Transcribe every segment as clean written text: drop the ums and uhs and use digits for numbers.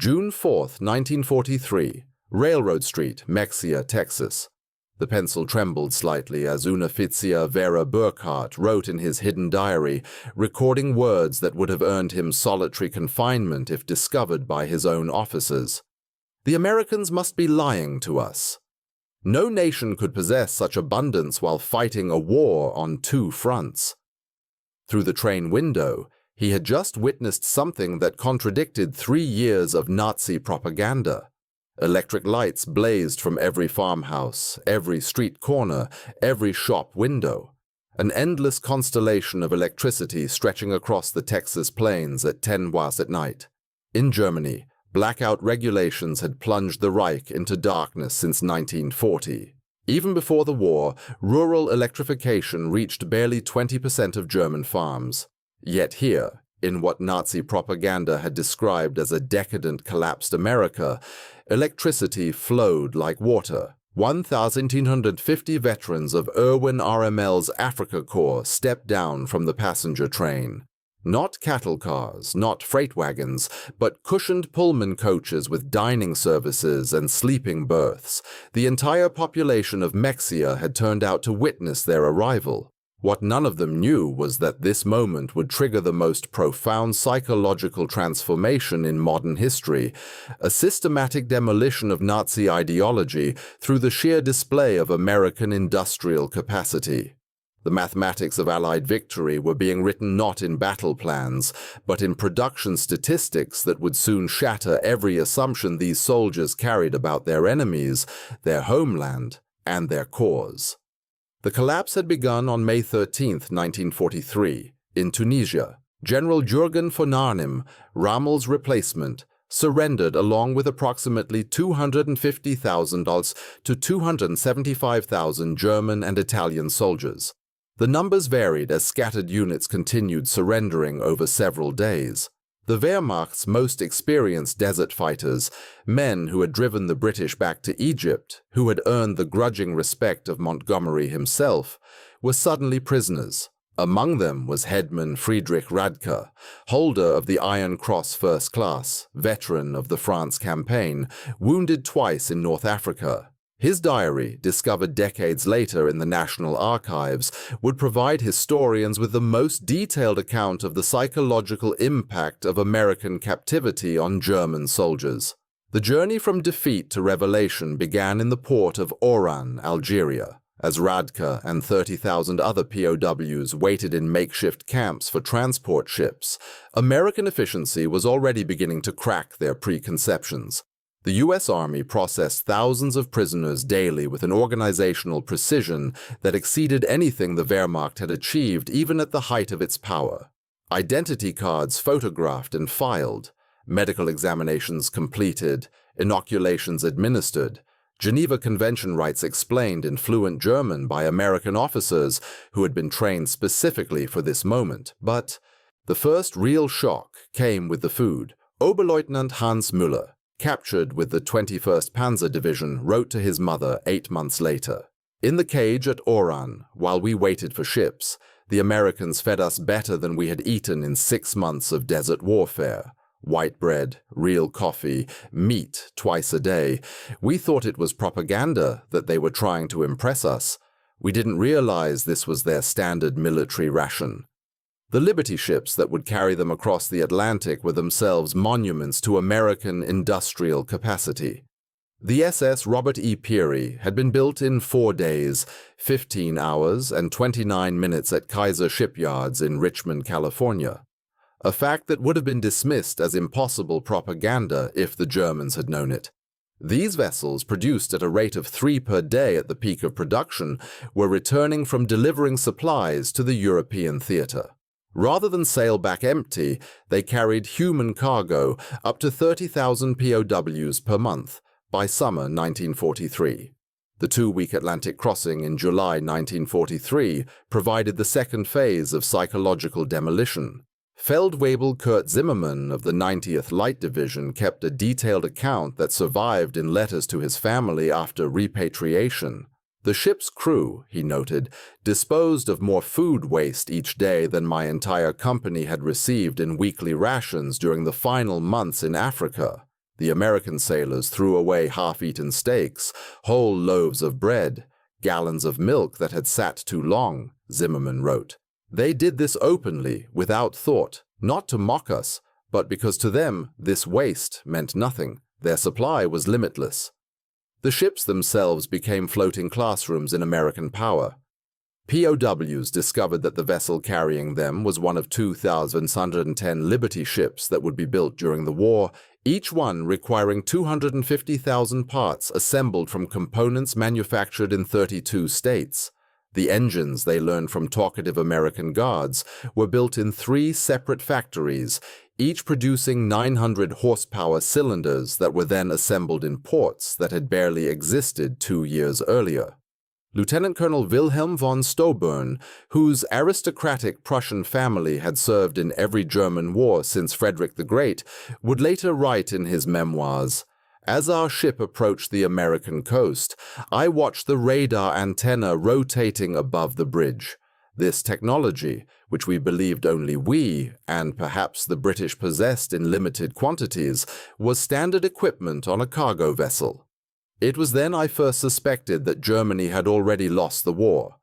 June 4, 1943, Railroad Street, Mexia, Texas. The pencil trembled slightly as Unteroffizier Vera Burkhardt wrote in his hidden diary, recording words that would have earned him solitary confinement if discovered by his own officers. The Americans must be lying to us. No nation could possess such abundance while fighting a war on two fronts. Through the train window, he had just witnessed something that contradicted 3 years of Nazi propaganda. Electric lights blazed from every farmhouse, every street corner, every shop window. An endless constellation of electricity stretching across the Texas plains at 10 was at night. In Germany, blackout regulations had plunged the Reich into darkness since 1940. Even before the war, rural electrification reached barely 20% of German farms. Yet here, in what Nazi propaganda had described as a decadent, collapsed America, electricity flowed like water. 1,850 veterans of Irwin RML's Africa Corps stepped down from the passenger train. Not cattle cars, not freight wagons, but cushioned Pullman coaches with dining services and sleeping berths. The entire population of Mexia had turned out to witness their arrival. What none of them knew was that this moment would trigger the most profound psychological transformation in modern history, a systematic demolition of Nazi ideology through the sheer display of American industrial capacity. The mathematics of Allied victory were being written not in battle plans, but in production statistics that would soon shatter every assumption these soldiers carried about their enemies, their homeland, and their cause. The collapse had begun on May 13, 1943, in Tunisia. General Jürgen von Arnim, Rommel's replacement, surrendered along with approximately 250,000 to 275,000 German and Italian soldiers. The numbers varied as scattered units continued surrendering over several days. The Wehrmacht's most experienced desert fighters, men who had driven the British back to Egypt, who had earned the grudging respect of Montgomery himself, were suddenly prisoners. Among them was Headman Friedrich Radke, holder of the Iron Cross First Class, veteran of the France campaign, wounded twice in North Africa. His diary, discovered decades later in the National Archives, would provide historians with the most detailed account of the psychological impact of American captivity on German soldiers. The journey from defeat to revelation began in the port of Oran, Algeria, as Radke and 30,000 other POWs waited in makeshift camps for transport ships. American efficiency was already beginning to crack their preconceptions. The U.S. Army processed thousands of prisoners daily with an organizational precision that exceeded anything the Wehrmacht had achieved even at the height of its power. Identity cards photographed and filed, medical examinations completed, inoculations administered, Geneva Convention rights explained in fluent German by American officers who had been trained specifically for this moment. But the first real shock came with the food. Oberleutnant Hans Müller, captured with the 21st Panzer Division, wrote to his mother 8 months later. In the cage at Oran, while we waited for ships, the Americans fed us better than we had eaten in 6 months of desert warfare. White bread, real coffee, meat twice a day. We thought it was propaganda, that they were trying to impress us. We didn't realize this was their standard military ration. The Liberty ships that would carry them across the Atlantic were themselves monuments to American industrial capacity. The SS Robert E. Peary had been built in 4 days, 15 hours, and 29 minutes at Kaiser Shipyards in Richmond, California. A fact that would have been dismissed as impossible propaganda if the Germans had known it. These vessels, produced at a rate of 3 per day at the peak of production, were returning from delivering supplies to the European theater. Rather than sail back empty, they carried human cargo, up to 30,000 POWs per month, by summer 1943. The 2-week Atlantic crossing in July 1943 provided the second phase of psychological demolition. Feldwebel Kurt Zimmermann of the 90th Light Division kept a detailed account that survived in letters to his family after repatriation. The ship's crew, he noted, disposed of more food waste each day than my entire company had received in weekly rations during the final months in Africa. The American sailors threw away half-eaten steaks, whole loaves of bread, gallons of milk that had sat too long, Zimmerman wrote. They did this openly, without thought, not to mock us, but because to them this waste meant nothing. Their supply was limitless. The ships themselves became floating classrooms in American power. POWs discovered that the vessel carrying them was one of 2,110 Liberty ships that would be built during the war, each one requiring 250,000 parts assembled from components manufactured in 32 states. The engines, they learned from talkative American guards, were built in 3 separate factories, each producing 900 horsepower cylinders that were then assembled in ports that had barely existed 2 years earlier. Lieutenant Colonel Wilhelm von Stauburn, whose aristocratic Prussian family had served in every German war since Frederick the Great, would later write in his memoirs, "As our ship approached the American coast, I watched the radar antenna rotating above the bridge. This technology, which we believed only we, and perhaps the British possessed in limited quantities, was standard equipment on a cargo vessel. It was then I first suspected that Germany had already lost the war."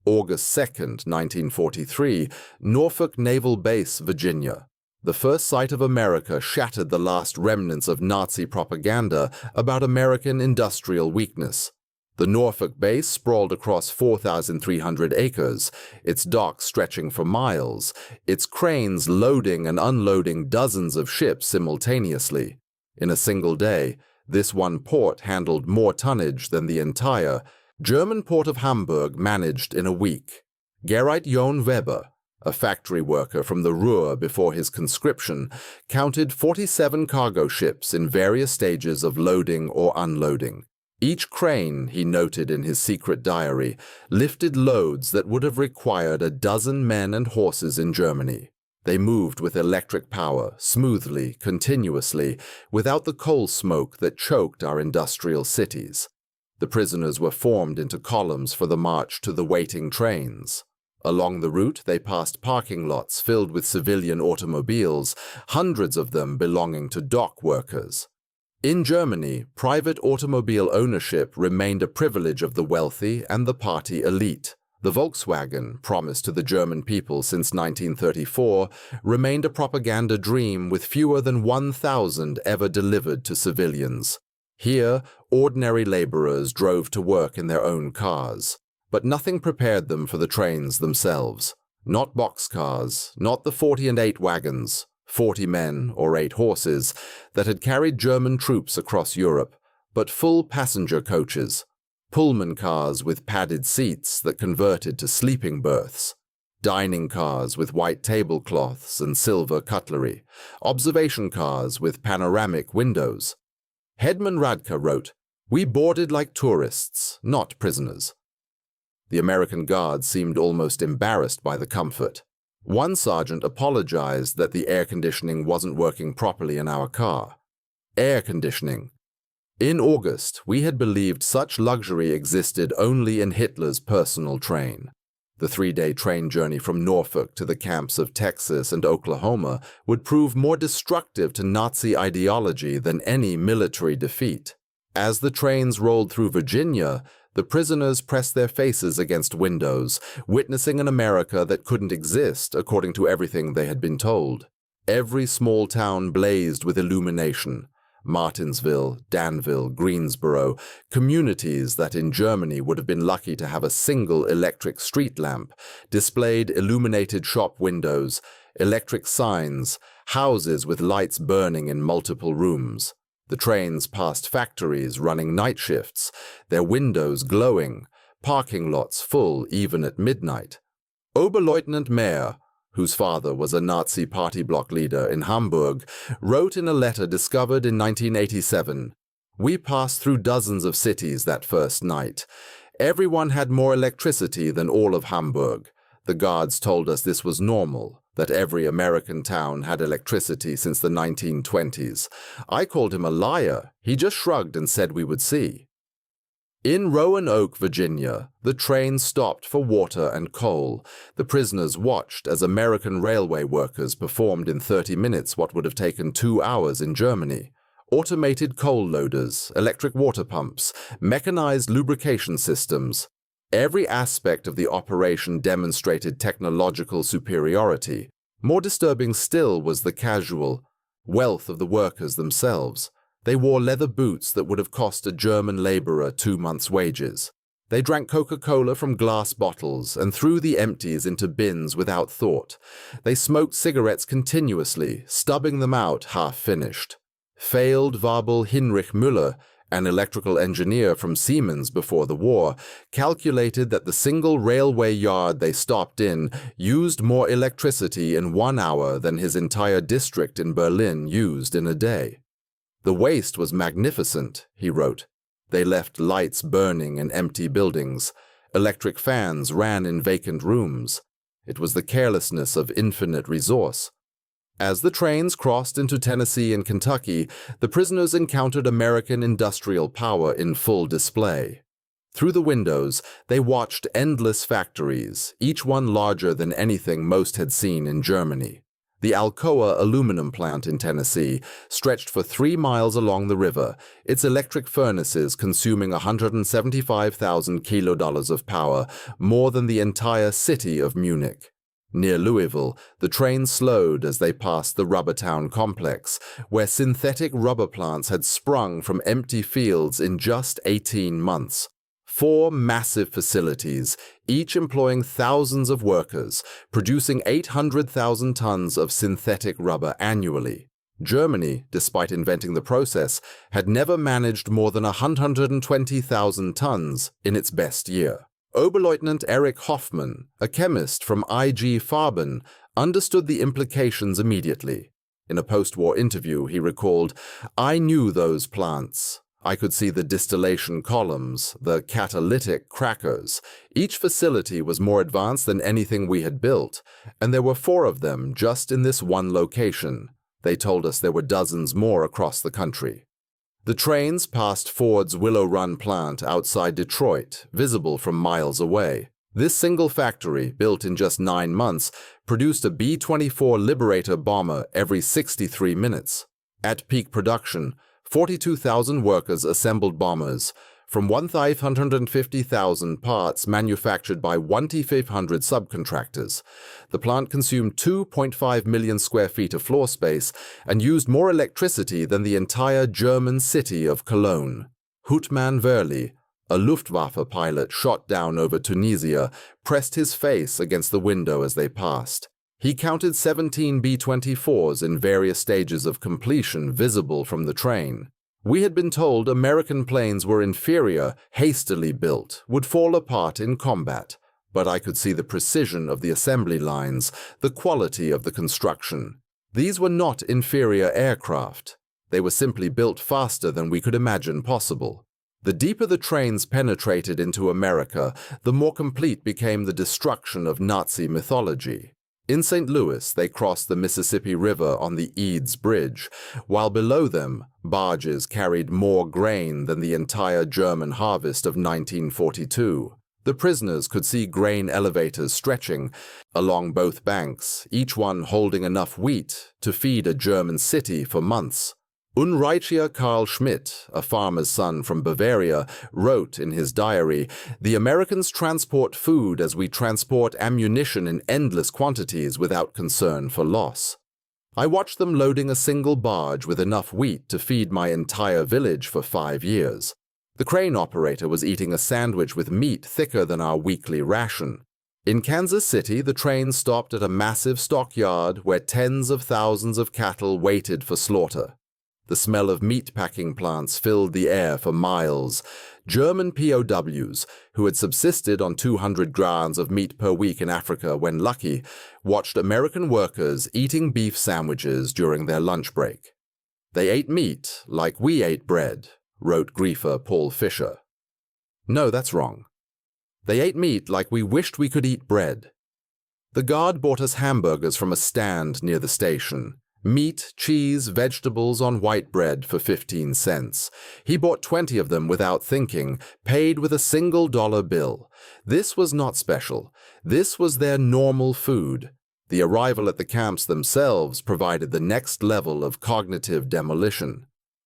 August 2, 1943, Norfolk Naval Base, Virginia. The first sight of America shattered the last remnants of Nazi propaganda about American industrial weakness. The Norfolk base sprawled across 4,300 acres, its docks stretching for miles, its cranes loading and unloading dozens of ships simultaneously. In a single day, this one port handled more tonnage than the entire German port of Hamburg managed in a week. Gerrit Johann Weber, a factory worker from the Ruhr before his conscription, counted 47 cargo ships in various stages of loading or unloading. Each crane, he noted in his secret diary, lifted loads that would have required a dozen men and horses in Germany. They moved with electric power, smoothly, continuously, without the coal smoke that choked our industrial cities. The prisoners were formed into columns for the march to the waiting trains. Along the route, they passed parking lots filled with civilian automobiles, hundreds of them belonging to dock workers. In Germany, private automobile ownership remained a privilege of the wealthy and the party elite. The Volkswagen, promised to the German people since 1934, remained a propaganda dream with fewer than 1,000 ever delivered to civilians. Here, ordinary laborers drove to work in their own cars. But nothing prepared them for the trains themselves. Not boxcars, not the 40 and 8 wagons, 40 men or 8 horses, that had carried German troops across Europe, but full passenger coaches. Pullman cars with padded seats that converted to sleeping berths, dining cars with white tablecloths and silver cutlery, observation cars with panoramic windows. Hedman Radka wrote, "We boarded like tourists, not prisoners." The American guards seemed almost embarrassed by the comfort. One sergeant apologized that the air conditioning wasn't working properly in our car. Air conditioning. In August, we had believed such luxury existed only in Hitler's personal train. The 3-day train journey from Norfolk to the camps of Texas and Oklahoma would prove more destructive to Nazi ideology than any military defeat. As the trains rolled through Virginia, the prisoners pressed their faces against windows, witnessing an America that couldn't exist according to everything they had been told. Every small town blazed with illumination. Martinsville, Danville, Greensboro, communities that in Germany would have been lucky to have a single electric street lamp, displayed illuminated shop windows, electric signs, houses with lights burning in multiple rooms. The trains passed factories running night shifts, their windows glowing, parking lots full even at midnight. Oberleutnant Mayer, whose father was a Nazi party bloc leader in Hamburg, wrote in a letter discovered in 1987, "We passed through dozens of cities that first night. Everyone had more electricity than all of Hamburg. The guards told us this was normal, that every American town had electricity since the 1920s. I called him a liar. He just shrugged and said we would see." In Roanoke, Virginia, the train stopped for water and coal. The prisoners watched as American railway workers performed in 30 minutes what would have taken 2 hours in Germany. automated coal loaders, electric water pumps, mechanized lubrication systems. Every aspect of the operation demonstrated technological superiority. More disturbing still was the casual wealth of the workers themselves. They wore leather boots that would have cost a German laborer 2 months' wages. They drank Coca-Cola from glass bottles and threw the empties into bins without thought. They smoked cigarettes continuously, stubbing them out half-finished. Failed Wabel Hinrich Müller, an electrical engineer from Siemens before the war, calculated that the single railway yard they stopped in used more electricity in 1 hour than his entire district in Berlin used in a day. The waste was magnificent, he wrote. They left lights burning in empty buildings. Electric fans ran in vacant rooms. It was the carelessness of infinite resource. As the trains crossed into Tennessee and Kentucky, the prisoners encountered American industrial power in full display. Through the windows, they watched endless factories, each one larger than anything most had seen in Germany. The Alcoa aluminum plant in Tennessee stretched for 3 miles along the river, its electric furnaces consuming 175,000 kilodollars of power, more than the entire city of Munich. Near Louisville, the train slowed as they passed the Rubbertown complex, where synthetic rubber plants had sprung from empty fields in just 18 months. 4 massive facilities, each employing thousands of workers, producing 800,000 tons of synthetic rubber annually. Germany, despite inventing the process, had never managed more than 120,000 tons in its best year. Oberleutnant Erich Hoffmann, a chemist from IG Farben, understood the implications immediately. In a post-war interview, he recalled, "I knew those plants. I could see the distillation columns, the catalytic crackers. Each facility was more advanced than anything we had built, and there were 4 of them just in this one location. They told us there were dozens more across the country." The trains passed Ford's Willow Run plant outside Detroit, visible from miles away. This single factory, built in just 9 months, produced a B-24 Liberator bomber every 63 minutes. At peak production, 42,000 workers assembled bombers, from 1,550,000 parts manufactured by 1,500 subcontractors. The plant consumed 2.5 million square feet of floor space and used more electricity than the entire German city of Cologne. Hutman Verli, a Luftwaffe pilot shot down over Tunisia, pressed his face against the window as they passed. He counted 17 B-24s in various stages of completion visible from the train. We had been told American planes were inferior, hastily built, would fall apart in combat, but I could see the precision of the assembly lines, the quality of the construction. These were not inferior aircraft. They were simply built faster than we could imagine possible. The deeper the trains penetrated into America, the more complete became the destruction of Nazi mythology. In St. Louis, they crossed the Mississippi River on the Eads Bridge, while below them, barges carried more grain than the entire German harvest of 1942. The prisoners could see grain elevators stretching along both banks, each one holding enough wheat to feed a German city for months. Unreicher Karl Schmidt, a farmer's son from Bavaria, wrote in his diary, "The Americans transport food as we transport ammunition in endless quantities without concern for loss." I watched them loading a single barge with enough wheat to feed my entire village for 5 years. The crane operator was eating a sandwich with meat thicker than our weekly ration. In Kansas City, the train stopped at a massive stockyard where tens of thousands of cattle waited for slaughter. The smell of meat-packing plants filled the air for miles. German POWs, who had subsisted on 200 grams of meat per week in Africa when lucky, watched American workers eating beef sandwiches during their lunch break. "They ate meat like we ate bread," wrote griefer Paul Fischer. No, that's wrong. They ate meat like we wished we could eat bread. The guard bought us hamburgers from a stand near the station. Meat, cheese, vegetables on white bread for 15 cents. He bought 20 of them without thinking, paid with a single dollar bill. This was not special. This was their normal food. The arrival at the camps themselves provided the next level of cognitive demolition.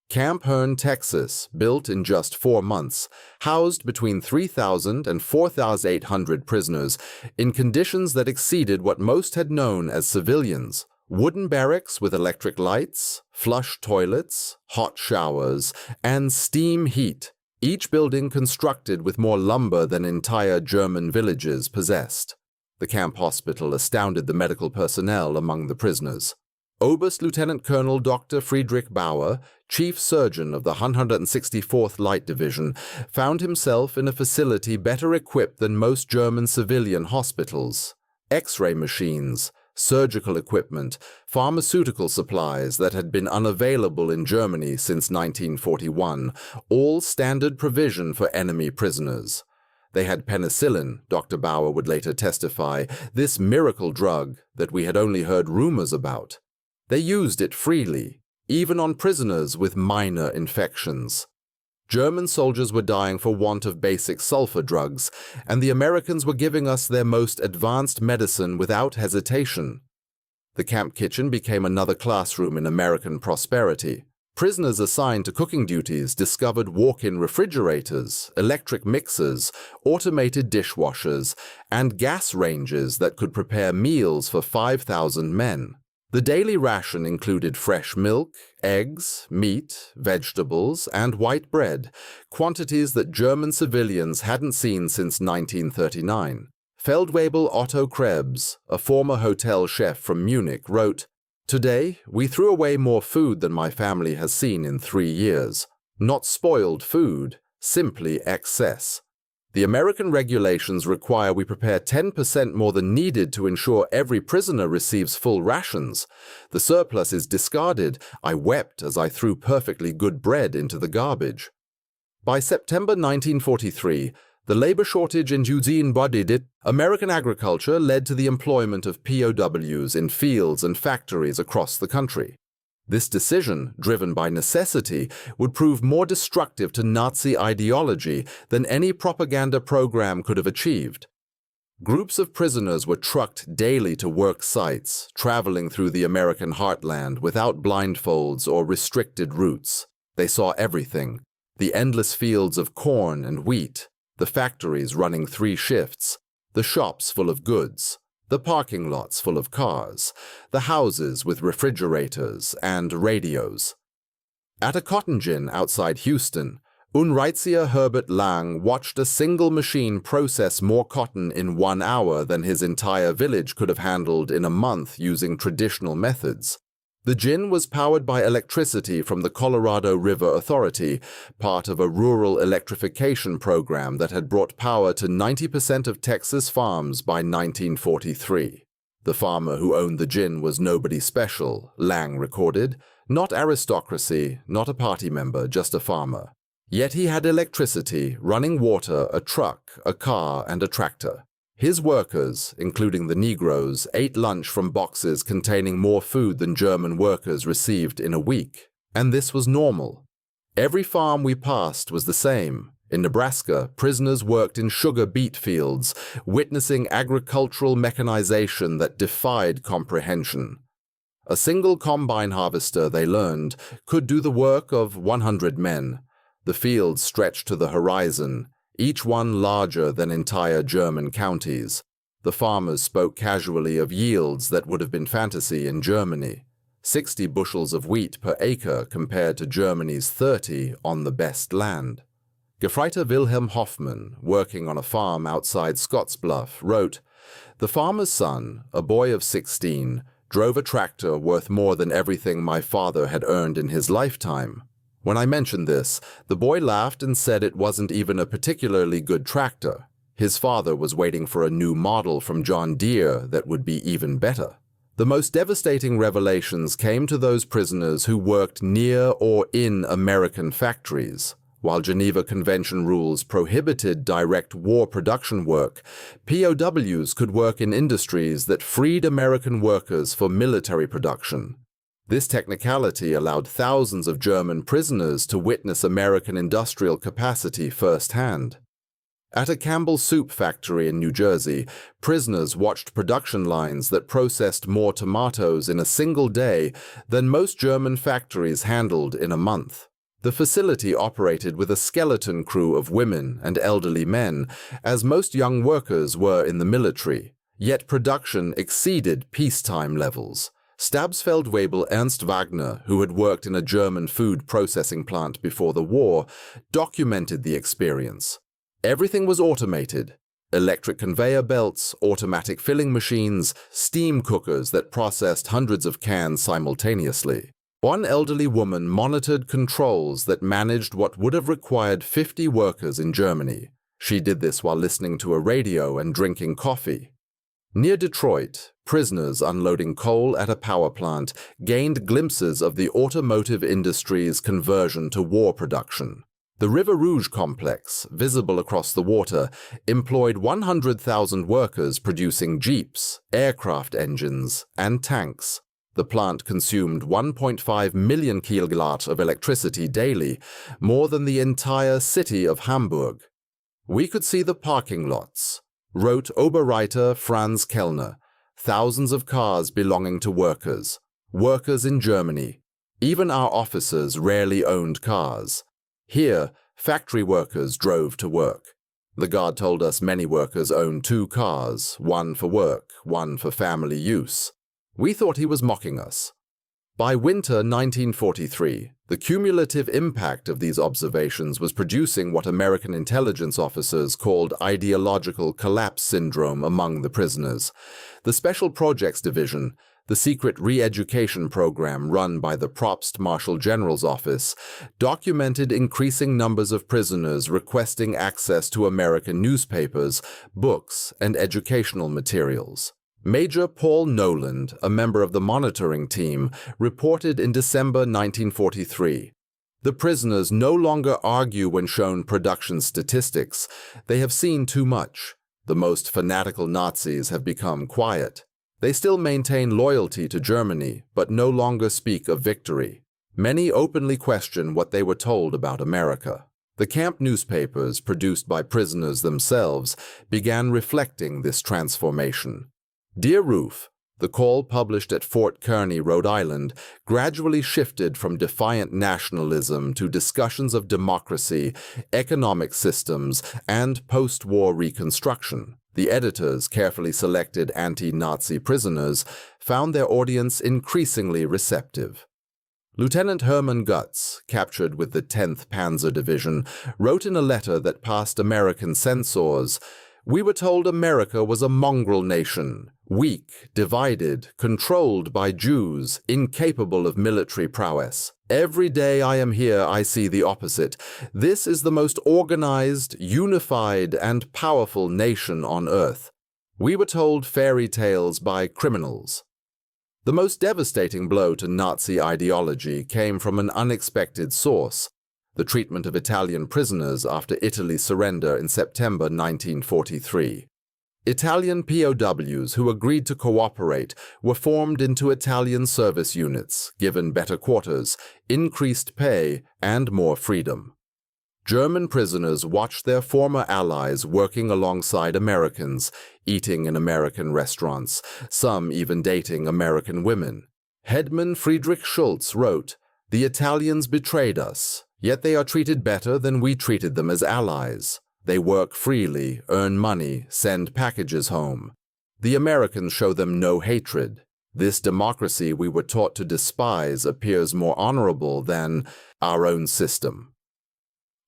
Camp Hearn, Texas, built in just 4 months, housed between 3,000 and 4,800 prisoners in conditions that exceeded what most had known as civilians. Wooden barracks with electric lights, flush toilets, hot showers, and steam heat, each building constructed with more lumber than entire German villages possessed. The camp hospital astounded the medical personnel among the prisoners. Oberst Lieutenant Colonel Dr. Friedrich Bauer, chief surgeon of the 164th Light Division, found himself in a facility better equipped than most German civilian hospitals. X-ray machines, surgical equipment, pharmaceutical supplies that had been unavailable in Germany since 1941, all standard provision for enemy prisoners. They had penicillin, Dr. Bauer would later testify, this miracle drug that we had only heard rumors about. They used it freely, even on prisoners with minor infections. German soldiers were dying for want of basic sulfur drugs, and the Americans were giving us their most advanced medicine without hesitation. The camp kitchen became another classroom in American prosperity. Prisoners assigned to cooking duties discovered walk-in refrigerators, electric mixers, automated dishwashers, and gas ranges that could prepare meals for 5,000 men. The daily ration included fresh milk, eggs, meat, vegetables, and white bread, quantities that German civilians hadn't seen since 1939. Feldwebel Otto Krebs, a former hotel chef from Munich, wrote, "Today, we threw away more food than my family has seen in 3 years. Not spoiled food, simply excess. The American regulations require we prepare 10% more than needed to ensure every prisoner receives full rations. The surplus is discarded. I wept as I threw perfectly good bread into the garbage." By September 1943, the labor shortage induced in American agriculture led to the employment of POWs in fields and factories across the country. This decision, driven by necessity, would prove more destructive to Nazi ideology than any propaganda program could have achieved. Groups of prisoners were trucked daily to work sites, traveling through the American heartland without blindfolds or restricted routes. They saw everything: the endless fields of corn and wheat, the factories running 3 shifts, the shops full of goods, the parking lots full of cars, the houses with refrigerators and radios. At a cotton gin outside Houston, Unreizier Herbert Lang watched a single machine process more cotton in 1 hour than his entire village could have handled in a month using traditional methods. The gin was powered by electricity from the Colorado River Authority, part of a rural electrification program that had brought power to 90% of Texas farms by 1943. The farmer who owned the gin was nobody special, Lang recorded. Not aristocracy, not a party member, just a farmer. Yet he had electricity, running water, a truck, a car, and a tractor. His workers, including the Negroes, ate lunch from boxes containing more food than German workers received in a week, and this was normal. Every farm we passed was the same. In Nebraska, prisoners worked in sugar beet fields, witnessing agricultural mechanization that defied comprehension. A single combine harvester, they learned, could do the work of 100 men. The fields stretched to the horizon, each one larger than entire German counties. The farmers spoke casually of yields that would have been fantasy in Germany. 60 bushels of wheat per acre compared to Germany's 30 on the best land. Gefreiter Wilhelm Hoffmann, working on a farm outside Scottsbluff, wrote, "The farmer's son, a boy of 16, drove a tractor worth more than everything my father had earned in his lifetime. When I mentioned this, the boy laughed and said it wasn't even a particularly good tractor. His father was waiting for a new model from John Deere that would be even better." The most devastating revelations came to those prisoners who worked near or in American factories. While Geneva Convention rules prohibited direct war production work, POWs could work in industries that freed American workers for military production. This technicality allowed thousands of German prisoners to witness American industrial capacity firsthand. At a Campbell soup factory in New Jersey, prisoners watched production lines that processed more tomatoes in a single day than most German factories handled in a month. The facility operated with a skeleton crew of women and elderly men, as most young workers were in the military, yet production exceeded peacetime levels. Stabsfeldwebel Ernst Wagner, who had worked in a German food processing plant before the war, documented the experience. Everything was automated. Electric conveyor belts, automatic filling machines, steam cookers that processed hundreds of cans simultaneously. One elderly woman monitored controls that managed what would have required 50 workers in Germany. She did this while listening to a radio and drinking coffee. Near Detroit, prisoners unloading coal at a power plant gained glimpses of the automotive industry's conversion to war production. The River Rouge complex, visible across the water, employed 100,000 workers producing jeeps, aircraft engines, and tanks. The plant consumed 1.5 million kilowatt of electricity daily, more than the entire city of Hamburg. "We could see the parking lots," wrote Oberreiter Franz Kellner. "Thousands of cars belonging to workers. Workers in Germany. Even our officers rarely owned cars. Here, factory workers drove to work. The guard told us many workers owned 2 cars, one for work, one for family use. We thought he was mocking us." By winter 1943, the cumulative impact of these observations was producing what American intelligence officers called ideological collapse syndrome among the prisoners. The Special Projects Division, the secret re-education program run by the Propst Marshal General's Office, documented increasing numbers of prisoners requesting access to American newspapers, books, and educational materials. Major Paul Noland, a member of the monitoring team, reported in December 1943, "The prisoners no longer argue when shown production statistics. They have seen too much. The most fanatical Nazis have become quiet. They still maintain loyalty to Germany, but no longer speak of victory. Many openly question what they were told about America." The camp newspapers, produced by prisoners themselves, began reflecting this transformation. Dear Ruth, the call published at Fort Kearny, Rhode Island, gradually shifted from defiant nationalism to discussions of democracy, economic systems, and post-war reconstruction. The editors, carefully selected anti-Nazi prisoners, found their audience increasingly receptive. Lieutenant Hermann Gutz, captured with the 10th Panzer Division, wrote in a letter that passed American censors, "We were told America was a mongrel nation, weak, divided, controlled by Jews, incapable of military prowess. Every day I am here, I see the opposite. This is the most organized, unified, and powerful nation on earth. We were told fairy tales by criminals." The most devastating blow to Nazi ideology came from an unexpected source: the treatment of Italian prisoners after Italy's surrender in September 1943. Italian POWs who agreed to cooperate were formed into Italian service units, given better quarters, increased pay, and more freedom. German prisoners watched their former allies working alongside Americans, eating in American restaurants, some even dating American women. Headman Friedrich Schultz wrote, "The Italians betrayed us, yet they are treated better than we treated them as allies. They work freely, earn money, send packages home. The Americans show them no hatred. This democracy we were taught to despise appears more honorable than our own system."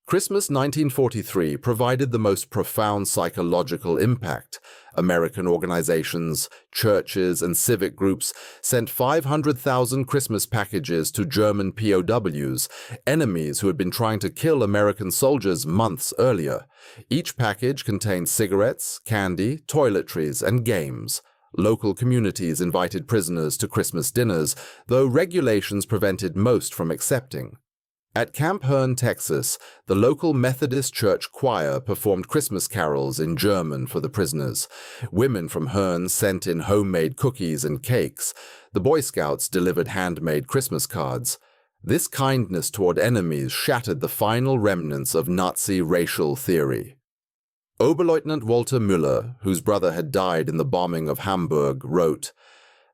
Christmas 1943 provided the most profound psychological impact. American organizations, churches, and civic groups sent 500,000 Christmas packages to German POWs, enemies who had been trying to kill American soldiers months earlier. Each package contained cigarettes, candy, toiletries, and games. Local communities invited prisoners to Christmas dinners, though regulations prevented most from accepting. At Camp Hearn, Texas, the local Methodist Church choir performed Christmas carols in German for the prisoners. Women from Hearn sent in homemade cookies and cakes. The Boy Scouts delivered handmade Christmas cards. This kindness toward enemies shattered the final remnants of Nazi racial theory. Oberleutnant Walter Müller, whose brother had died in the bombing of Hamburg, wrote,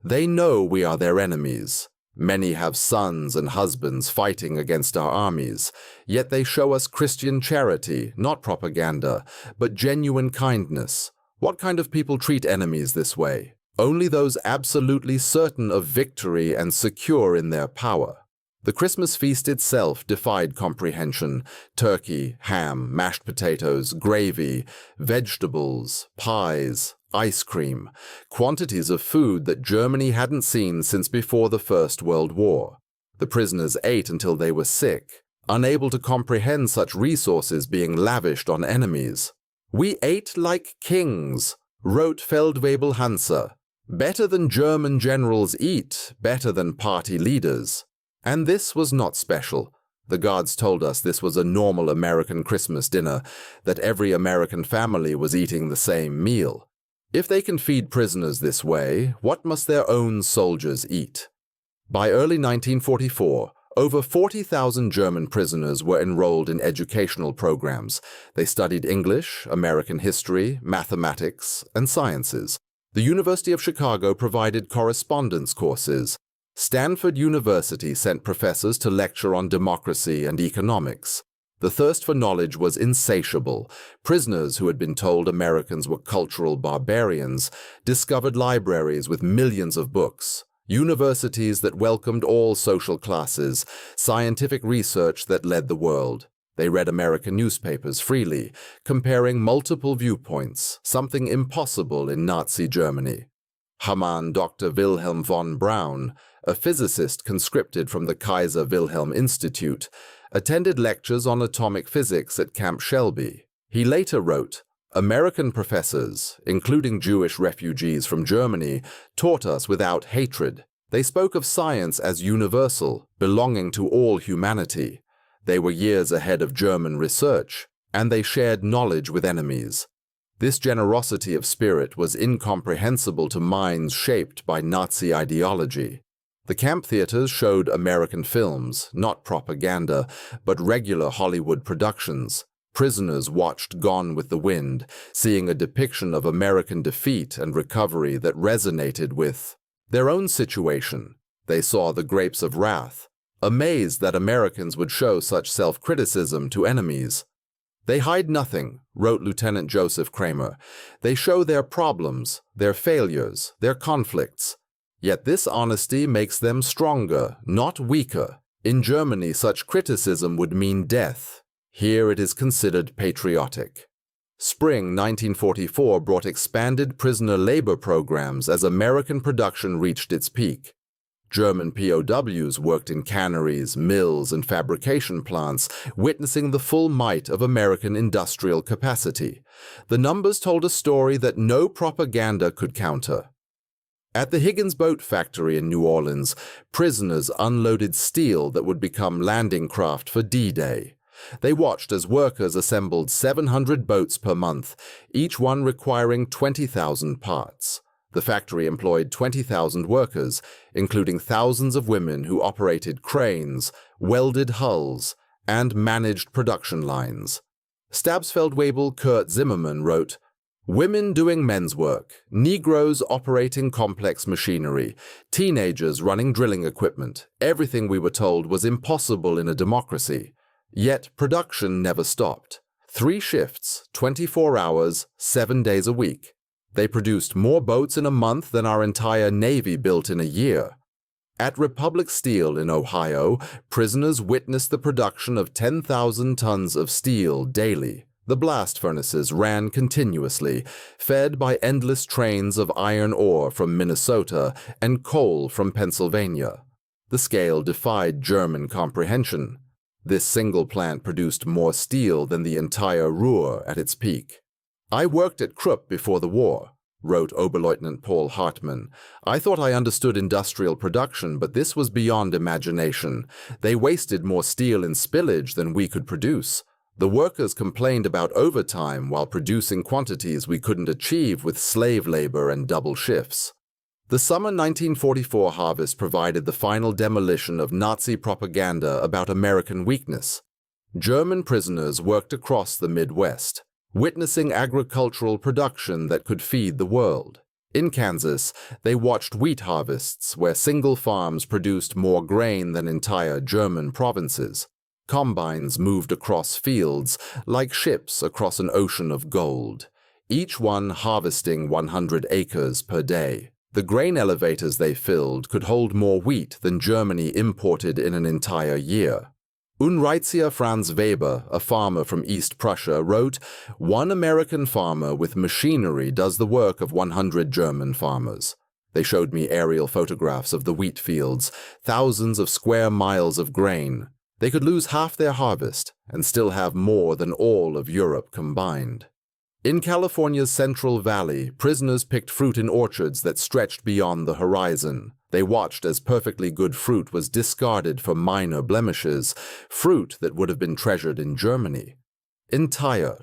"They know we are their enemies. Many have sons and husbands fighting against our armies, yet they show us Christian charity, not propaganda, but genuine kindness. What kind of people treat enemies this way? Only those absolutely certain of victory and secure in their power. The Christmas feast itself defied comprehension. Turkey, ham, mashed potatoes, gravy, vegetables, pies, ice cream, quantities of food that Germany hadn't seen since before the First World War. The prisoners ate until they were sick, unable to comprehend such resources being lavished on enemies. "We ate like kings," wrote Feldwebel Hansa. "Better than German generals eat, better than party leaders." And this was not special. The guards told us this was a normal American Christmas dinner, that every American family was eating the same meal. If they can feed prisoners this way, what must their own soldiers eat? By early 1944, over 40,000 German prisoners were enrolled in educational programs. They studied English, American history, mathematics, and sciences. The University of Chicago provided correspondence courses. Stanford University sent professors to lecture on democracy and economics. The thirst for knowledge was insatiable. Prisoners who had been told Americans were cultural barbarians discovered libraries with millions of books, universities that welcomed all social classes, scientific research that led the world. They read American newspapers freely, comparing multiple viewpoints, something impossible in Nazi Germany. Hamann Dr. Wilhelm von Braun, a physicist conscripted from the Kaiser Wilhelm Institute, attended lectures on atomic physics at Camp Shelby. He later wrote, "American professors, including Jewish refugees from Germany, taught us without hatred. They spoke of science as universal, belonging to all humanity. They were years ahead of German research, and they shared knowledge with enemies." This generosity of spirit was incomprehensible to minds shaped by Nazi ideology. The camp theaters showed American films, not propaganda, but regular Hollywood productions. Prisoners watched Gone with the Wind, seeing a depiction of American defeat and recovery that resonated with their own situation. They saw The Grapes of Wrath, amazed that Americans would show such self-criticism to enemies. "They hide nothing," wrote Lieutenant Joseph Kramer. "They show their problems, their failures, their conflicts. Yet this honesty makes them stronger, not weaker. In Germany, such criticism would mean death. Here it is considered patriotic." Spring 1944 brought expanded prisoner labor programs as American production reached its peak. German POWs worked in canneries, mills, and fabrication plants, witnessing the full might of American industrial capacity. The numbers told a story that no propaganda could counter. At the Higgins Boat Factory in New Orleans, prisoners unloaded steel that would become landing craft for D-Day. They watched as workers assembled 700 boats per month, each one requiring 20,000 parts. The factory employed 20,000 workers, including thousands of women who operated cranes, welded hulls, and managed production lines. Stabsfeldwebel Kurt Zimmermann wrote, "Women doing men's work, Negroes operating complex machinery, teenagers running drilling equipment. Everything we were told was impossible in a democracy. Yet production never stopped. 3 shifts, 24 hours, 7 days a week. They produced more boats in a month than our entire Navy built in a year." At Republic Steel in Ohio, prisoners witnessed the production of 10,000 tons of steel daily. The blast furnaces ran continuously, fed by endless trains of iron ore from Minnesota and coal from Pennsylvania. The scale defied German comprehension. This single plant produced more steel than the entire Ruhr at its peak. "I worked at Krupp before the war," wrote Oberleutnant Paul Hartmann. "I thought I understood industrial production, but this was beyond imagination. They wasted more steel in spillage than we could produce. The workers complained about overtime while producing quantities we couldn't achieve with slave labor and double shifts." The summer 1944 harvest provided the final demolition of Nazi propaganda about American weakness. German prisoners worked across the Midwest, witnessing agricultural production that could feed the world. In Kansas, they watched wheat harvests where single farms produced more grain than entire German provinces. Combines moved across fields like ships across an ocean of gold, each one harvesting 100 acres per day. The grain elevators they filled could hold more wheat than Germany imported in an entire year. Unreizia Franz Weber, a farmer from East Prussia, wrote, "One American farmer with machinery does the work of 100 German farmers." They showed me aerial photographs of the wheat fields, thousands of square miles of grain. They could lose half their harvest and still have more than all of Europe combined. In California's Central Valley, prisoners picked fruit in orchards that stretched beyond the horizon. They watched as perfectly good fruit was discarded for minor blemishes, fruit that would have been treasured in Germany. In Tyre,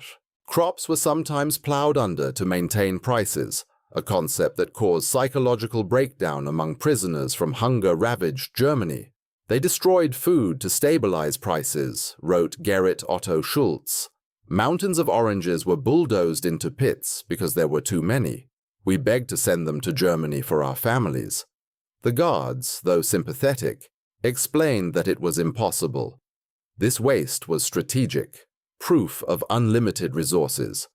crops were sometimes plowed under to maintain prices, a concept that caused psychological breakdown among prisoners from hunger-ravaged Germany. They destroyed food to stabilize prices, wrote Gerrit Otto Schulz. Mountains of oranges were bulldozed into pits because there were too many. We begged to send them to Germany for our families. The guards, though sympathetic, explained that it was impossible. This waste was strategic, proof of unlimited resources.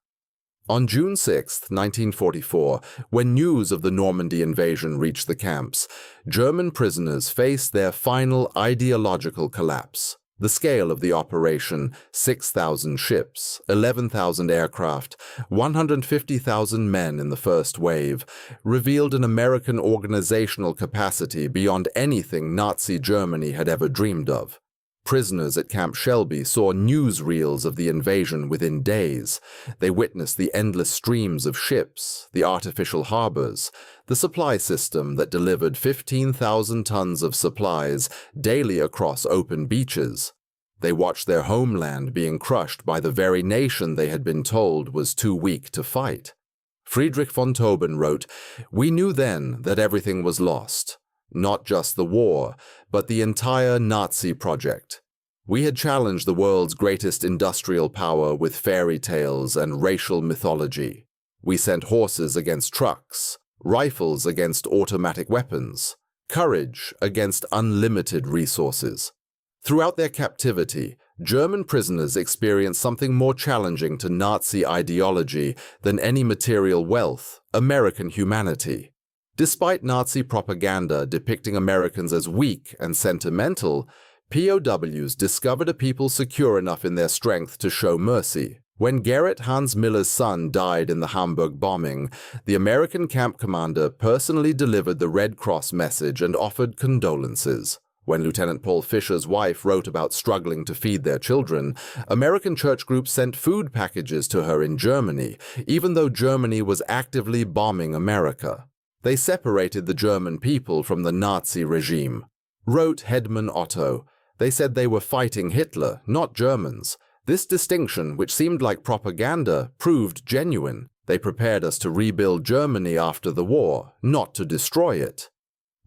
On June 6, 1944, when news of the Normandy invasion reached the camps, German prisoners faced their final ideological collapse. The scale of the operation, 6,000 ships, 11,000 aircraft, 150,000 men in the first wave, revealed an American organizational capacity beyond anything Nazi Germany had ever dreamed of. Prisoners at Camp Shelby saw newsreels of the invasion within days. They witnessed the endless streams of ships, the artificial harbors, the supply system that delivered 15,000 tons of supplies daily across open beaches. They watched their homeland being crushed by the very nation they had been told was too weak to fight. Friedrich von Tauben wrote, "We knew then that everything was lost. Not just the war, but the entire Nazi project. We had challenged the world's greatest industrial power with fairy tales and racial mythology. We sent horses against trucks, rifles against automatic weapons, courage against unlimited resources." Throughout their captivity, German prisoners experienced something more challenging to Nazi ideology than any material wealth: American humanity. Despite Nazi propaganda depicting Americans as weak and sentimental, POWs discovered a people secure enough in their strength to show mercy. When Gerrit Hans Miller's son died in the Hamburg bombing, the American camp commander personally delivered the Red Cross message and offered condolences. When Lieutenant Paul Fischer's wife wrote about struggling to feed their children, American church groups sent food packages to her in Germany, even though Germany was actively bombing America. They separated the German people from the Nazi regime. Wrote Hedman Otto, "They said they were fighting Hitler, not Germans. This distinction, which seemed like propaganda, proved genuine. They prepared us to rebuild Germany after the war, not to destroy it."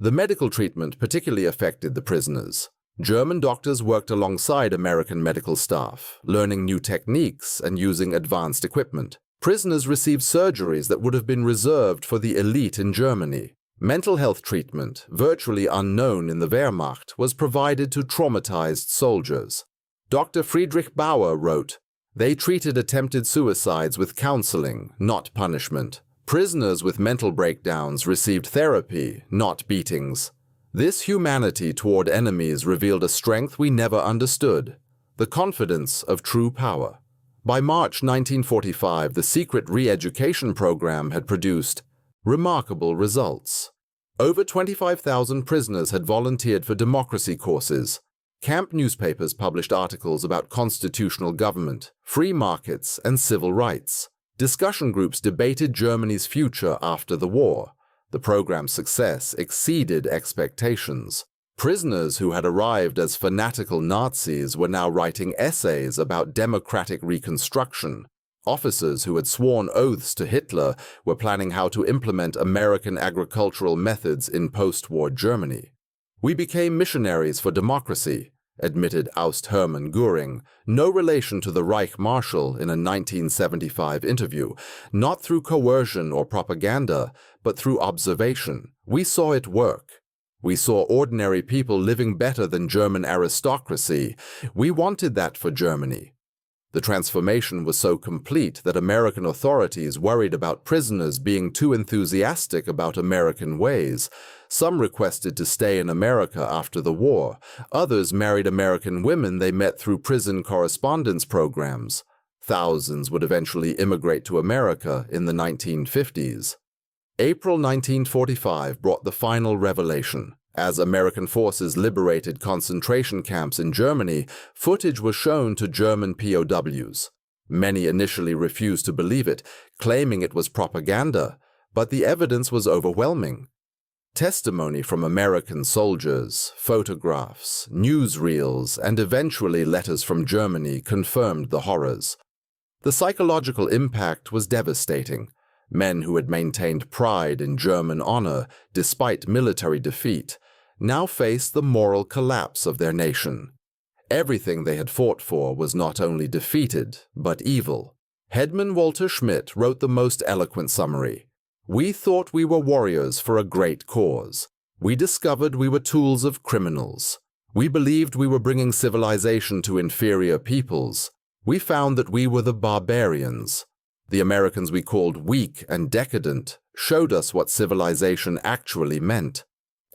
The medical treatment particularly affected the prisoners. German doctors worked alongside American medical staff, learning new techniques and using advanced equipment. Prisoners received surgeries that would have been reserved for the elite in Germany. Mental health treatment, virtually unknown in the Wehrmacht, was provided to traumatized soldiers. Dr. Friedrich Bauer wrote, "They treated attempted suicides with counseling, not punishment. Prisoners with mental breakdowns received therapy, not beatings. This humanity toward enemies revealed a strength we never understood, the confidence of true power." By March 1945, the secret re-education program had produced remarkable results. Over 25,000 prisoners had volunteered for democracy courses. Camp newspapers published articles about constitutional government, free markets, and civil rights. Discussion groups debated Germany's future after the war. The program's success exceeded expectations. Prisoners who had arrived as fanatical Nazis were now writing essays about democratic reconstruction. Officers who had sworn oaths to Hitler were planning how to implement American agricultural methods in post-war Germany. We became missionaries for democracy. admitted Oust Hermann Göring, no relation to the Reich Marshal in a 1975 interview, not through coercion or propaganda, but through observation. We saw it work. We saw ordinary people living better than German aristocracy. We wanted that for Germany. The transformation was so complete that American authorities worried about prisoners being too enthusiastic about American ways. Some requested to stay in America after the war. Others married American women they met through prison correspondence programs. Thousands would eventually immigrate to America in the 1950s. April 1945 brought the final revelation. As American forces liberated concentration camps in Germany, footage was shown to German POWs. Many initially refused to believe it, claiming it was propaganda, but the evidence was overwhelming. Testimony from American soldiers, photographs, newsreels, and eventually letters from Germany confirmed the horrors. The psychological impact was devastating. Men who had maintained pride in German honor despite military defeat now faced the moral collapse of their nation. Everything they had fought for was not only defeated, but evil. Headman Walter Schmidt wrote the most eloquent summary. "We thought we were warriors for a great cause. We discovered we were tools of criminals. We believed we were bringing civilization to inferior peoples. We found that we were the barbarians. The Americans we called weak and decadent showed us what civilization actually meant."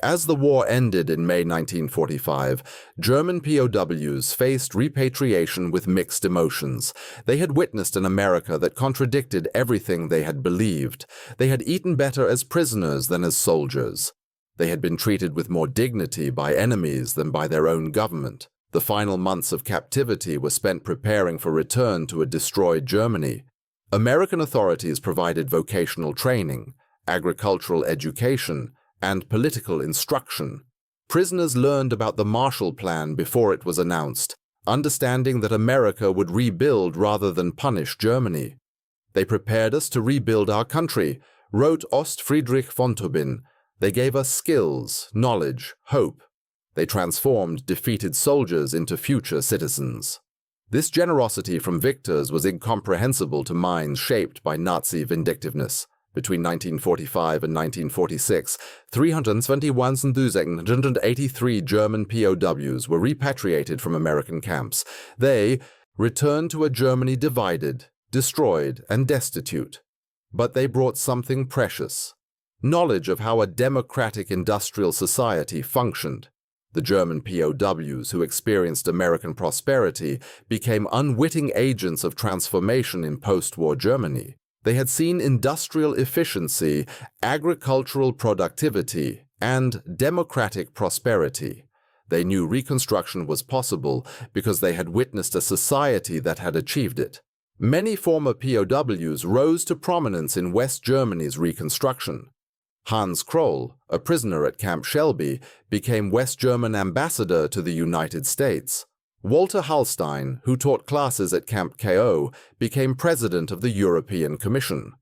As the war ended in May 1945, German POWs faced repatriation with mixed emotions. They had witnessed an America that contradicted everything they had believed. They had eaten better as prisoners than as soldiers. They had been treated with more dignity by enemies than by their own government. The final months of captivity were spent preparing for return to a destroyed Germany. American authorities provided vocational training, agricultural education, and political instruction. Prisoners learned about the Marshall Plan before it was announced, understanding that America would rebuild rather than punish Germany. "They prepared us to rebuild our country," wrote Ost Friedrich von Tobin. "They gave us skills, knowledge, hope. They transformed defeated soldiers into future citizens." This generosity from victors was incomprehensible to minds shaped by Nazi vindictiveness. Between 1945 and 1946, 321,283 German POWs were repatriated from American camps. They returned to a Germany divided, destroyed, and destitute. But they brought something precious: knowledge of how a democratic industrial society functioned. The German POWs who experienced American prosperity became unwitting agents of transformation in post-war Germany. They had seen industrial efficiency, agricultural productivity, and democratic prosperity. They knew Reconstruction was possible because they had witnessed a society that had achieved it. Many former POWs rose to prominence in West Germany's Reconstruction. Hans Kroll, a prisoner at Camp Shelby, became West German ambassador to the United States. Walter Hallstein, who taught classes at Camp KO, became president of the European Commission.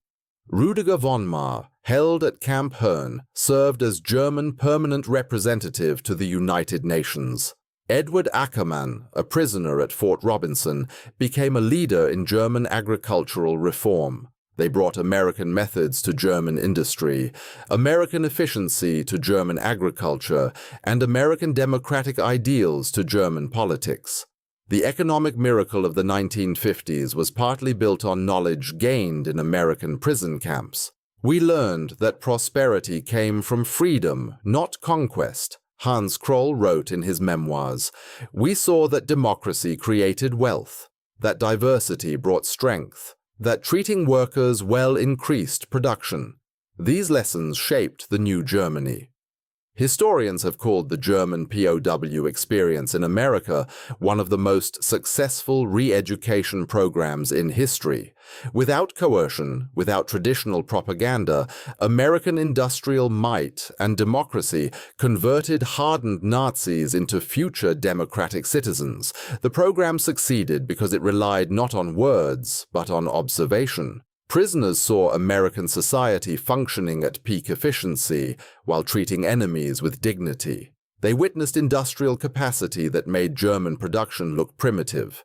Rüdiger von Mar, held at Camp Herne, served as German permanent representative to the United Nations. Edward Ackermann, a prisoner at Fort Robinson, became a leader in German agricultural reform. They brought American methods to German industry, American efficiency to German agriculture, and American democratic ideals to German politics. The economic miracle of the 1950s was partly built on knowledge gained in American prison camps. We learned that prosperity came from freedom, not conquest. Hans Kroll wrote in his memoirs, "We saw that democracy created wealth, that diversity brought strength, that treating workers well increased production. These lessons shaped the new Germany." Historians have called the German POW experience in America one of the most successful re-education programs in history. Without coercion, without traditional propaganda, American industrial might and democracy converted hardened Nazis into future democratic citizens. The program succeeded because it relied not on words, but on observation. Prisoners saw American society functioning at peak efficiency while treating enemies with dignity. They witnessed industrial capacity that made German production look primitive.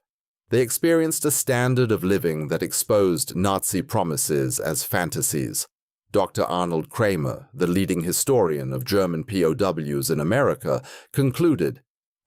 They experienced a standard of living that exposed Nazi promises as fantasies. Dr. Arnold Kramer, the leading historian of German POWs in America, concluded,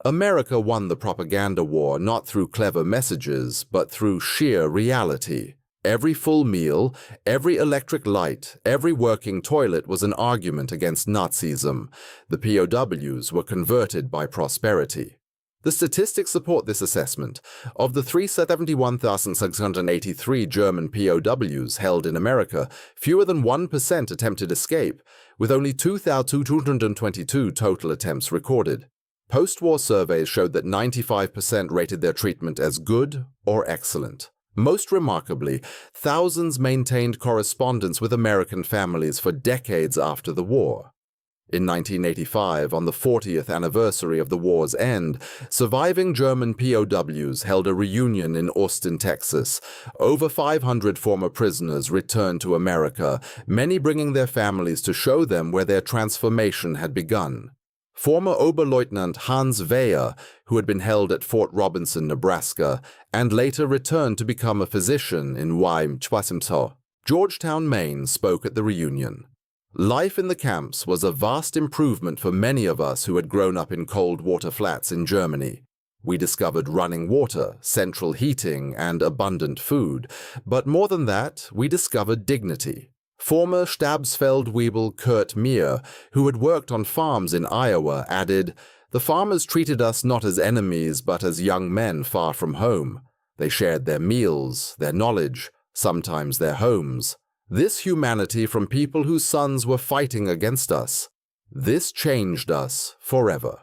"America won the propaganda war not through clever messages, but through sheer reality. Every full meal, every electric light, every working toilet was an argument against Nazism. The POWs were converted by prosperity." The statistics support this assessment. Of the 371,683 German POWs held in America, fewer than 1% attempted escape, with only 2,222 total attempts recorded. Post-war surveys showed that 95% rated their treatment as good or excellent. Most remarkably, thousands maintained correspondence with American families for decades after the war. In 1985, on the 40th anniversary of the war's end, surviving German POWs held a reunion in Austin, Texas. Over 500 former prisoners returned to America, many bringing their families to show them where their transformation had begun. Former Oberleutnant Hans Weyer, who had been held at Fort Robinson, Nebraska, and later returned to become a physician in Chwasimsaw, Georgetown, Maine, spoke at the reunion. Life in the camps was a vast improvement for many of us who had grown up in cold water flats in Germany. We discovered running water, central heating, and abundant food. But more than that, we discovered dignity. Former Stabsfeldwebel Kurt Meir, who had worked on farms in Iowa, added, "The farmers treated us not as enemies but as young men far from home. They shared their meals, their knowledge, sometimes their homes. This humanity from people whose sons were fighting against us. This changed us forever."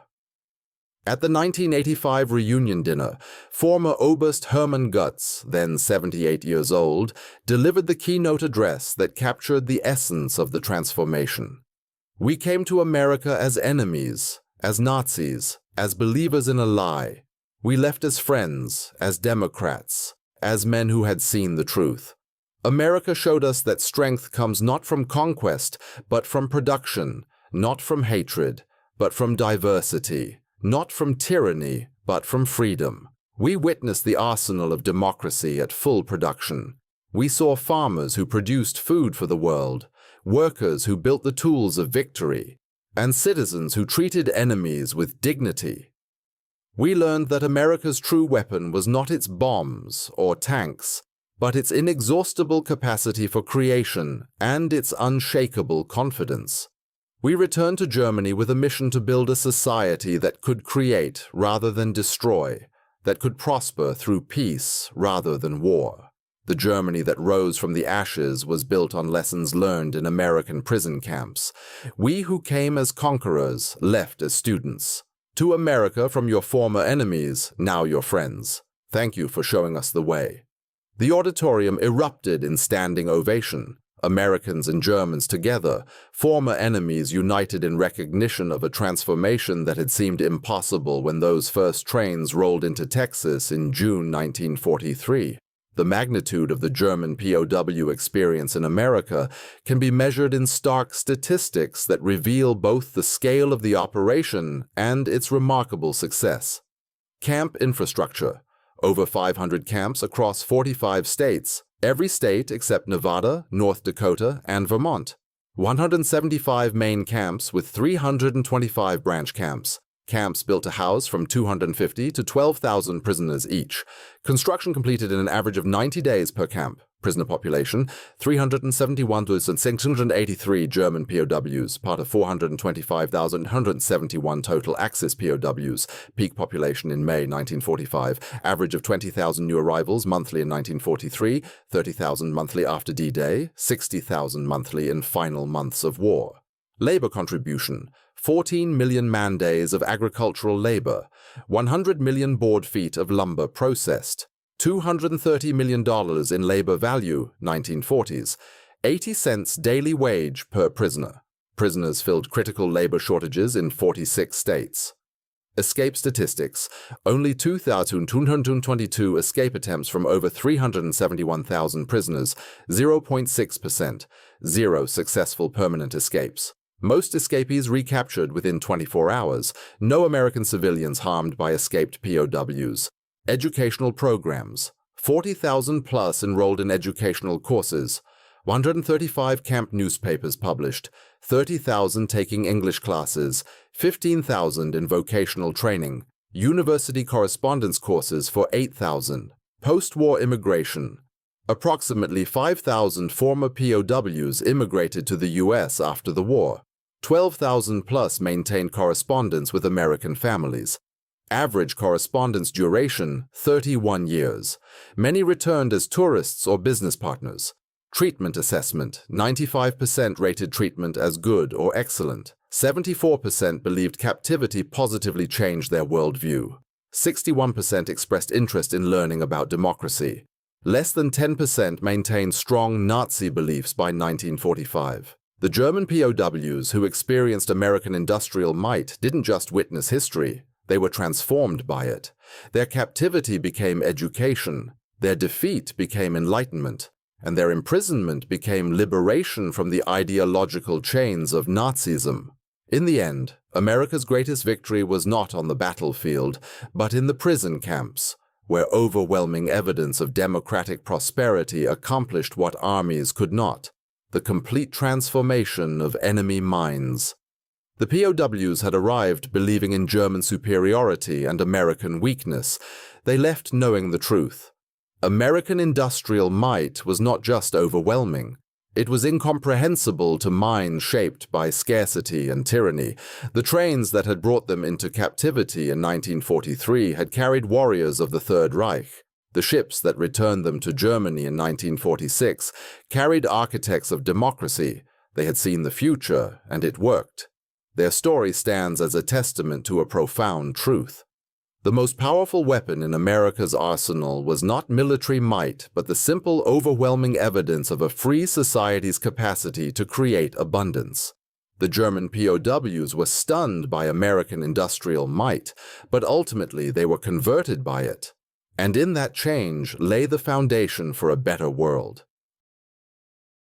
At the 1985 reunion dinner, former Oberst Hermann Gutz, then 78 years old, delivered the keynote address that captured the essence of the transformation. "We came to America as enemies, as Nazis, as believers in a lie. We left as friends, as Democrats, as men who had seen the truth. America showed us that strength comes not from conquest, but from production, not from hatred, but from diversity, not from tyranny, but from freedom. We witnessed the arsenal of democracy at full production. We saw farmers who produced food for the world, workers who built the tools of victory, and citizens who treated enemies with dignity. We learned that America's true weapon was not its bombs or tanks, but its inexhaustible capacity for creation and its unshakable confidence. We returned to Germany with a mission to build a society that could create rather than destroy, that could prosper through peace rather than war. The Germany that rose from the ashes was built on lessons learned in American prison camps. We who came as conquerors left as students. To America from your former enemies, now your friends. Thank you for showing us the way." The auditorium erupted in standing ovation. Americans and Germans together, former enemies united in recognition of a transformation that had seemed impossible when those first trains rolled into Texas in June 1943. The magnitude of the German POW experience in America can be measured in stark statistics that reveal both the scale of the operation and its remarkable success. Camp infrastructure. Over 500 camps across 45 states, every state except Nevada, North Dakota, and Vermont. 175 main camps with 325 branch camps. Camps built to house from 250 to 12,000 prisoners each. Construction completed in an average of 90 days per camp. Prisoner population, 371,683 German POWs, part of 425,171 total Axis POWs. Peak population in May 1945. Average of 20,000 new arrivals monthly in 1943, 30,000 monthly after D-Day, 60,000 monthly in final months of war. Labor contribution, 14 million man-days of agricultural labor, 100 million board feet of lumber processed, $230 million in labor value, 1940s, 80 cents daily wage per prisoner. Prisoners filled critical labor shortages in 46 states. Escape statistics. Only 2,222 escape attempts from over 371,000 prisoners, 0.6%. 0 successful permanent escapes. Most escapees recaptured within 24 hours, no American civilians harmed by escaped POWs. Educational programs. 40,000 plus enrolled in educational courses. 135 camp newspapers published. 30,000 taking English classes. 15,000 in vocational training. University correspondence courses for 8,000. Post-war immigration. Approximately 5,000 former POWs immigrated to the U.S. after the war. 12,000 plus maintained correspondence with American families. Average correspondence duration, 31 years. Many returned as tourists or business partners. Treatment assessment, 95% rated treatment as good or excellent. 74% believed captivity positively changed their worldview. 61% expressed interest in learning about democracy. Less than 10% maintained strong Nazi beliefs by 1945. The German POWs who experienced American industrial might didn't just witness history, they were transformed by it. Their captivity became education, their defeat became enlightenment, and their imprisonment became liberation from the ideological chains of Nazism. In the end, America's greatest victory was not on the battlefield, but in the prison camps, where overwhelming evidence of democratic prosperity accomplished what armies could not: the complete transformation of enemy minds. The POWs had arrived believing in German superiority and American weakness. They left knowing the truth. American industrial might was not just overwhelming. It was incomprehensible to minds shaped by scarcity and tyranny. The trains that had brought them into captivity in 1943 had carried warriors of the Third Reich. The ships that returned them to Germany in 1946 carried architects of democracy. They had seen the future, and it worked. Their story stands as a testament to a profound truth. The most powerful weapon in America's arsenal was not military might, but the simple, overwhelming evidence of a free society's capacity to create abundance. The German POWs were stunned by American industrial might, but ultimately they were converted by it. And in that change lay the foundation for a better world.